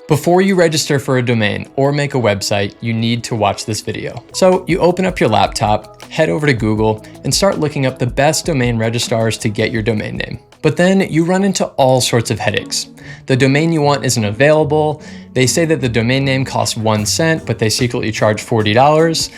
Before you register for a domain or make a website, you need to watch this video. So you open up your laptop, head over to Google, and start looking up the best domain registrars to get your domain name. But then you run into all sorts of headaches. The domain you want isn't available. They say that the domain name costs 1 cent, but they secretly charge $40.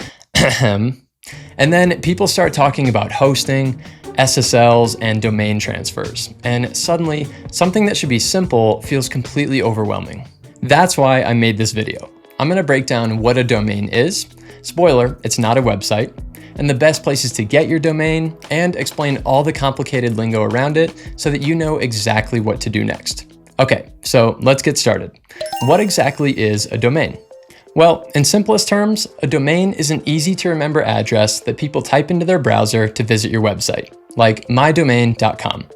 And then people start talking about hosting, SSLs, and domain transfers. And suddenly, something that should be simple feels completely overwhelming. That's why I made this video. I'm gonna break down what a domain is. Spoiler, it's not a website. And the best places to get your domain, and explain all the complicated lingo around it so that you know exactly what to do next. Okay, so let's get started. What exactly is a domain? Well, in simplest terms, a domain is an easy to remember address that people type into their browser to visit your website, like mydomain.com.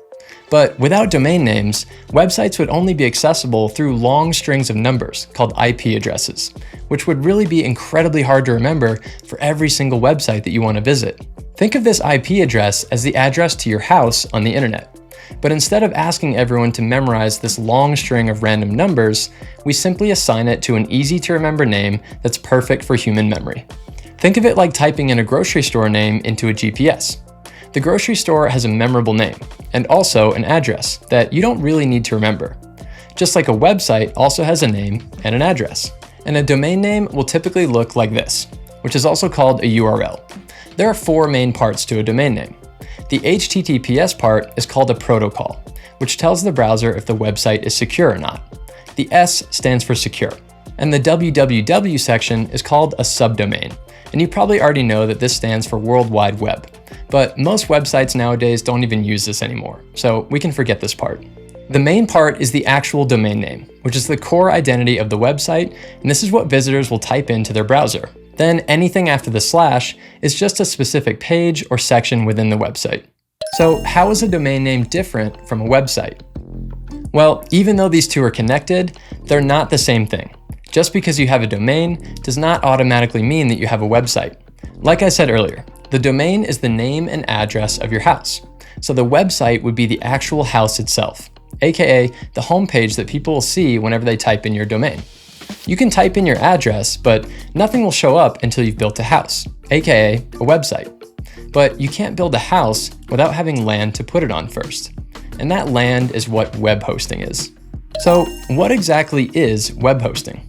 But without domain names, websites would only be accessible through long strings of numbers called IP addresses, which would really be incredibly hard to remember for every single website that you want to visit. Think of this IP address as the address to your house on the internet. But instead of asking everyone to memorize this long string of random numbers, we simply assign it to an easy to remember name that's perfect for human memory. Think of it like typing in a grocery store name into a GPS. The grocery store has a memorable name, and also an address that you don't really need to remember. Just like a website also has a name and an address. And a domain name will typically look like this, which is also called a URL. There are 4 main parts to a domain name. The HTTPS part is called a protocol, which tells the browser if the website is secure or not. The S stands for secure. And the www section is called a subdomain. And you probably already know that this stands for World Wide Web. But most websites nowadays don't even use this anymore, so we can forget this part. The main part is the actual domain name, which is the core identity of the website, and this is what visitors will type into their browser. Then anything after the slash is just a specific page or section within the website. So how is a domain name different from a website? Well, even though these two are connected, they're not the same thing. Just because you have a domain does not automatically mean that you have a website. Like I said earlier, the domain is the name and address of your house. So the website would be the actual house itself, aka the homepage that people will see whenever they type in your domain. You can type in your address, but nothing will show up until you've built a house, aka a website. But you can't build a house without having land to put it on first. And that land is what web hosting is. So what exactly is web hosting?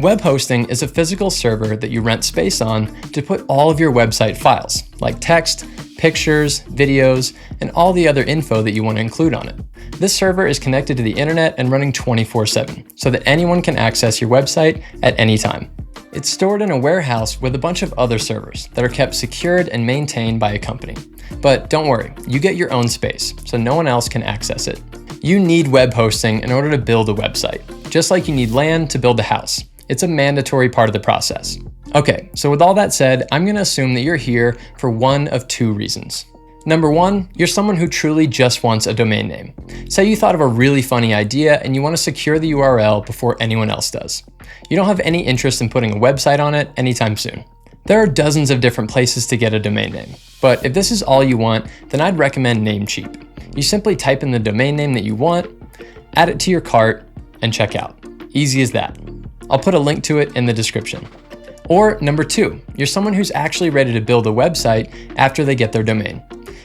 Web hosting is a physical server that you rent space on to put all of your website files, like text, pictures, videos, and all the other info that you want to include on it. This server is connected to the internet and running 24/7, so that anyone can access your website at any time. It's stored in a warehouse with a bunch of other servers that are kept secured and maintained by a company. But don't worry, you get your own space, so no one else can access it. You need web hosting in order to build a website, just like you need land to build a house. It's a mandatory part of the process. Okay, so with all that said, I'm gonna assume that you're here for one of 2 reasons. Number 1, you're someone who truly just wants a domain name. Say you thought of a really funny idea and you want to secure the URL before anyone else does. You don't have any interest in putting a website on it anytime soon. There are dozens of different places to get a domain name, but if this is all you want, then I'd recommend Namecheap. You simply type in the domain name that you want, add it to your cart, and check out. Easy as that. I'll put a link to it in the description. Or number 2, you're someone who's actually ready to build a website after they get their domain.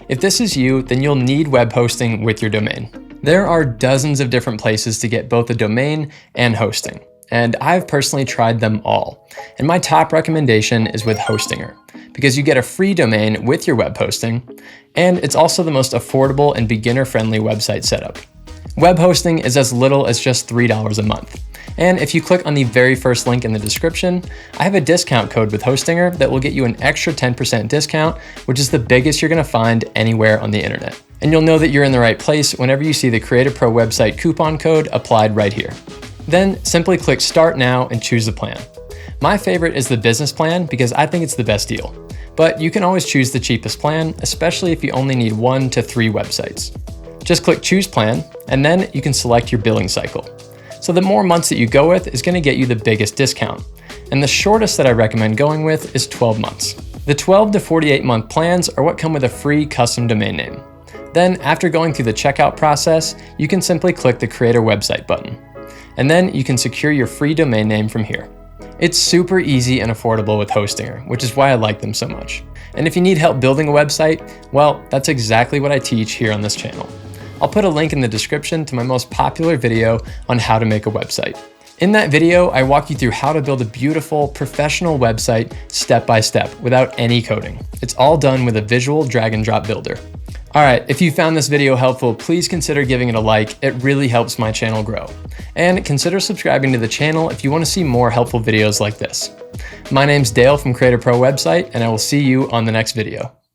If this is you, then you'll need web hosting with your domain. There are dozens of different places to get both a domain and hosting, and I've personally tried them all. And my top recommendation is with Hostinger, because you get a free domain with your web hosting, and it's also the most affordable and beginner-friendly website setup. Web hosting is as little as just $3 a month. And if you click on the very first link in the description, I have a discount code with Hostinger that will get you an extra 10% discount, which is the biggest you're gonna find anywhere on the internet. And you'll know that you're in the right place whenever you see the Creative Pro website coupon code applied right here. Then simply click Start Now and choose the plan. My favorite is the business plan because I think it's the best deal. But you can always choose the cheapest plan, especially if you only need 1 to 3 websites. Just click Choose Plan, and then you can select your billing cycle. So the more months that you go with is gonna get you the biggest discount. And the shortest that I recommend going with is 12 months. The 12 to 48 month plans are what come with a free custom domain name. Then after going through the checkout process, you can simply click the Create a Website button. and then you can secure your free domain name from here. It's super easy and affordable with Hostinger, which is why I like them so much. And if you need help building a website, well, that's exactly what I teach here on this channel. I'll put a link in the description to my most popular video on how to make a website. In that video, I walk you through how to build a beautiful, professional website step by step without any coding. It's all done with a visual drag and drop builder. All right, if you found this video helpful, please consider giving it a like. It really helps my channel grow. And consider subscribing to the channel if you want to see more helpful videos like this. My name's Dale from Creator Pro Website, and I will see you on the next video.